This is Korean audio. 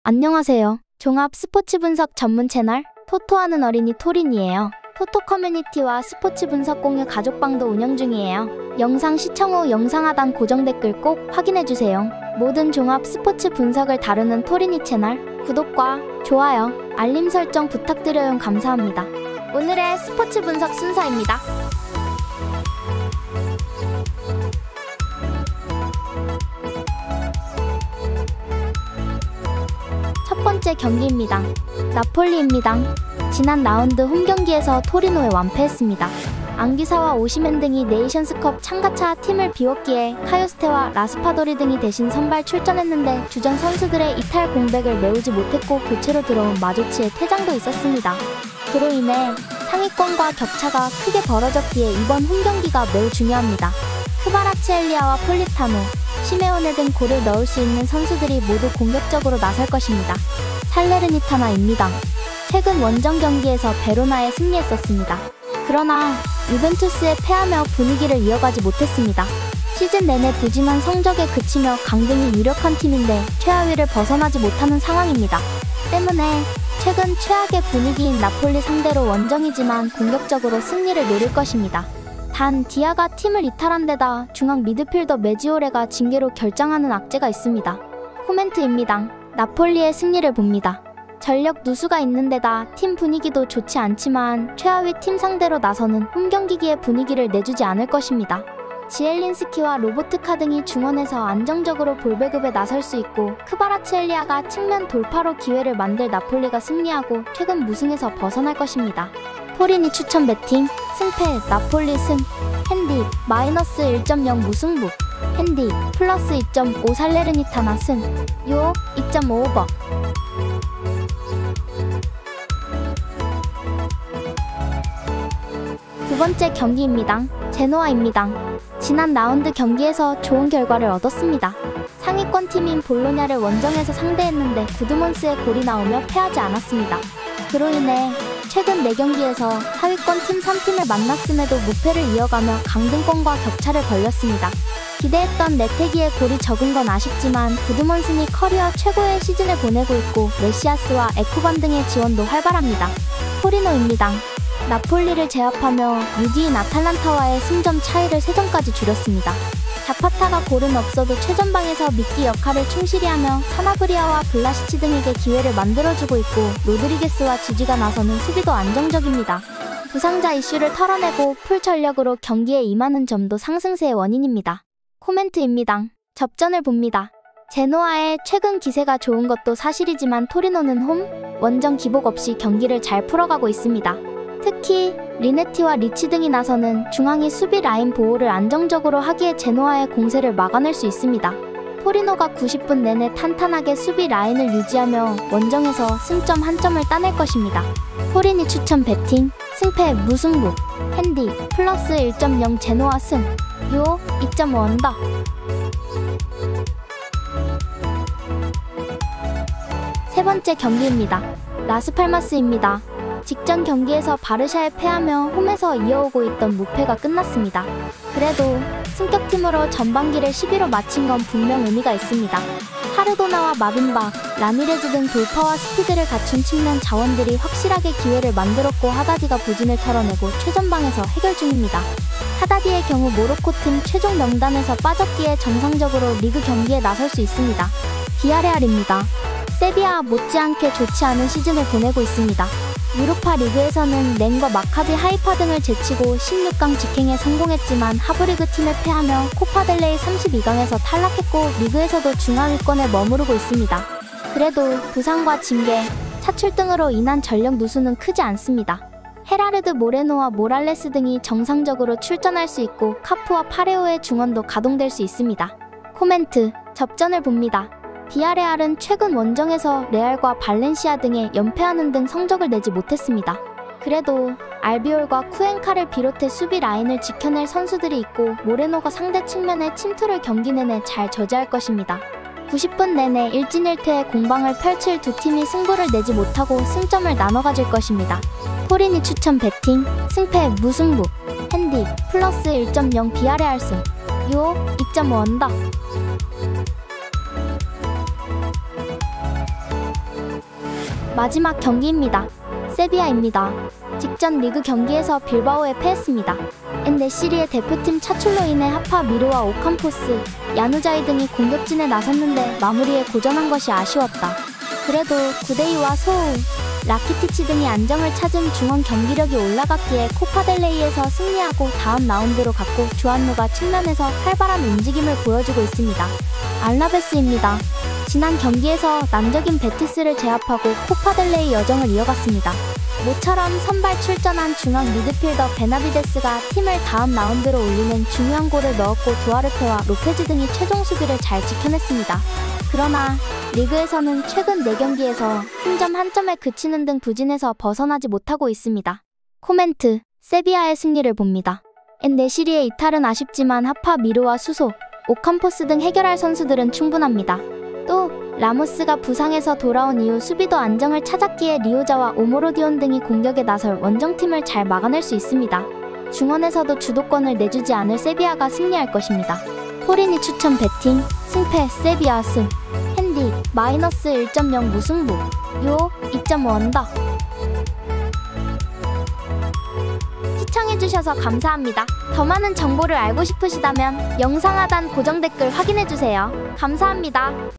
안녕하세요. 종합 스포츠 분석 전문 채널 토토하는 어린이 토린이에요. 토토 커뮤니티와 스포츠 분석 공유 가족방도 운영 중이에요. 영상 시청 후 영상 하단 고정 댓글 꼭 확인해주세요. 모든 종합 스포츠 분석을 다루는 토린이 채널 구독과 좋아요, 알림 설정 부탁드려요. 감사합니다. 오늘의 스포츠 분석 순서입니다. 첫 번째 경기입니다. 나폴리입니다. 지난 라운드 홈경기에서 토리노에 완패했습니다. 앙기사와 오시멘 등이 네이션스컵 참가차 팀을 비웠기에 카요스테와 라스파도리 등이 대신 선발 출전했는데 주전 선수들의 이탈 공백을 메우지 못했고 교체로 들어온 마조치의 퇴장도 있었습니다. 그로 인해 상위권과 격차가 크게 벌어졌기에 이번 홈경기가 매우 중요합니다. 크바라츠엘리아와 폴리타노, 시메오네 등 골을 넣을 수 있는 선수들이 모두 공격적으로 나설 것입니다. 살레르니타나입니다. 최근 원정 경기에서 베로나에 승리했었습니다. 그러나 유벤투스에 패하며 분위기를 이어가지 못했습니다. 시즌 내내 부진한 성적에 그치며 강등이 유력한 팀인데 최하위를 벗어나지 못하는 상황입니다. 때문에 최근 최악의 분위기인 나폴리 상대로 원정이지만 공격적으로 승리를 노릴 것입니다. 단 디아가 팀을 이탈한 데다 중앙 미드필더 메지오레가 징계로 결장하는 악재가 있습니다. 코멘트입니다. 나폴리의 승리를 봅니다. 전력 누수가 있는 데다 팀 분위기도 좋지 않지만 최하위 팀 상대로 나서는 홈경기기의 분위기를 내주지 않을 것입니다. 지엘린스키와 로보트카 등이 중원에서 안정적으로 볼 배급에 나설 수 있고 크바라츠엘리아가 측면 돌파로 기회를 만들 나폴리가 승리하고 최근 무승에서 벗어날 것입니다. 토리니 추천 베팅 승패 나폴리 승 핸디 마이너스 1.0 무승부 핸디 플러스 2.5 살레르니타나 승 요 2.5 오버. 두 번째 경기입니다. 제노아입니다. 지난 라운드 경기에서 좋은 결과를 얻었습니다. 상위권 팀인 볼로냐를 원정에서 상대했는데 구드몬스의 골이 나오며 패하지 않았습니다. 그로 인해 최근 4경기에서 하위권 팀 3팀을 만났음에도 무패를 이어가며 강등권과 격차를 벌렸습니다. 기대했던 레테기의 골이 적은 건 아쉽지만 구드몬슨이 커리어 최고의 시즌을 보내고 있고 메시아스와 에쿠반 등의 지원도 활발합니다. 토리노입니다. 나폴리를 제압하며 6위인 아탈란타와의 승점 차이를 3점까지 줄였습니다. 자파타가 골은 없어도 최전방에서 미끼 역할을 충실히 하며 사나브리아와 블라시치 등에게 기회를 만들어주고 있고 로드리게스와 지지가 나서는 수비도 안정적입니다. 부상자 이슈를 털어내고 풀 전력으로 경기에 임하는 점도 상승세의 원인입니다. 코멘트입니다. 접전을 봅니다. 제노아의 최근 기세가 좋은 것도 사실이지만 토리노는 홈, 원정 기복 없이 경기를 잘 풀어가고 있습니다. 특히 리네티와 리치 등이 나서는 중앙이 수비 라인 보호를 안정적으로 하기에 제노아의 공세를 막아낼 수 있습니다. 토리노가 90분 내내 탄탄하게 수비 라인을 유지하며 원정에서 승점 1점을 따낼 것입니다. 토리니 추천 베팅 승패 무승부 핸디 플러스 1.0 제노아 승 요 2.5 언더. 세 번째 경기입니다. 라스팔마스입니다. 직전 경기에서 바르샤에 패하며 홈에서 이어오고 있던 무패가 끝났습니다. 그래도 승격팀으로 전반기를 10위로 마친 건 분명 의미가 있습니다. 하르도나와 마빈바, 라미레즈 등 돌파와 스피드를 갖춘 측면 자원들이 확실하게 기회를 만들었고 하다디가 부진을 털어내고 최전방에서 해결 중입니다. 하다디의 경우 모로코팀 최종 명단에서 빠졌기에 정상적으로 리그 경기에 나설 수 있습니다. 비아레알입니다. 세비야와 못지않게 좋지 않은 시즌을 보내고 있습니다. 유로파 리그에서는 렌과 마카비 하이파 등을 제치고 16강 직행에 성공했지만 하브리그 팀에 패하며 코파델레이 32강에서 탈락했고 리그에서도 중하위권에 머무르고 있습니다. 그래도 부상과 징계, 차출 등으로 인한 전력 누수는 크지 않습니다. 헤라르드 모레노와 모랄레스 등이 정상적으로 출전할 수 있고 카프와 파레오의 중원도 가동될 수 있습니다. 코멘트, 접전을 봅니다. 비아레알은 최근 원정에서 레알과 발렌시아 등에 연패하는 등 성적을 내지 못했습니다. 그래도 알비올과 쿠엔카를 비롯해 수비 라인을 지켜낼 선수들이 있고 모레노가 상대 측면에 침투를 경기 내내 잘 저지할 것입니다. 90분 내내 일진일퇴의 공방을 펼칠 두 팀이 승부를 내지 못하고 승점을 나눠 가질 것입니다. 토리니 추천 베팅 승패 무승부 핸디 플러스 1.0 비아레알 승 요 2.5 언더. 마지막 경기입니다. 세비야입니다. 직전 리그 경기에서 빌바오에 패했습니다. 엔네시리의 대표팀 차출로 인해 하파 미르와 오캄포스, 야누자이 등이 공격진에 나섰는데 마무리에 고전한 것이 아쉬웠다. 그래도 구데이와 소우, 라키티치 등이 안정을 찾은 중원 경기력이 올라갔기에 코파델레이에서 승리하고 다음 라운드로 갔고 주안루가 측면에서 활발한 움직임을 보여주고 있습니다. 알라베스입니다. 지난 경기에서 난적인 베티스를 제압하고 코파델레이 여정을 이어갔습니다. 모처럼 선발 출전한 중앙 미드필더 베나비데스가 팀을 다음 라운드로 올리는 중요한 골을 넣었고 두아르테와 로페즈 등이 최종 수비를 잘 지켜냈습니다. 그러나 리그에서는 최근 4경기에서 한 점 한 점에 그치는 등 부진에서 벗어나지 못하고 있습니다. 코멘트, 세비야의 승리를 봅니다. 엔네시리의 이탈은 아쉽지만 하파 미르와 수소, 오캄포스 등 해결할 선수들은 충분합니다. 또 라모스가 부상에서 돌아온 이후 수비도 안정을 찾았기에 리오자와 오모로디온 등이 공격에 나설 원정팀을 잘 막아낼 수 있습니다. 중원에서도 주도권을 내주지 않을 세비야가 승리할 것입니다. 토리니 추천 배팅, 승패 세비야 승, 핸디 마이너스 1.0 무승부, 요 2.5 언더. 시청해주셔서 감사합니다. 더 많은 정보를 알고 싶으시다면 영상 하단 고정 댓글 확인해주세요. 감사합니다.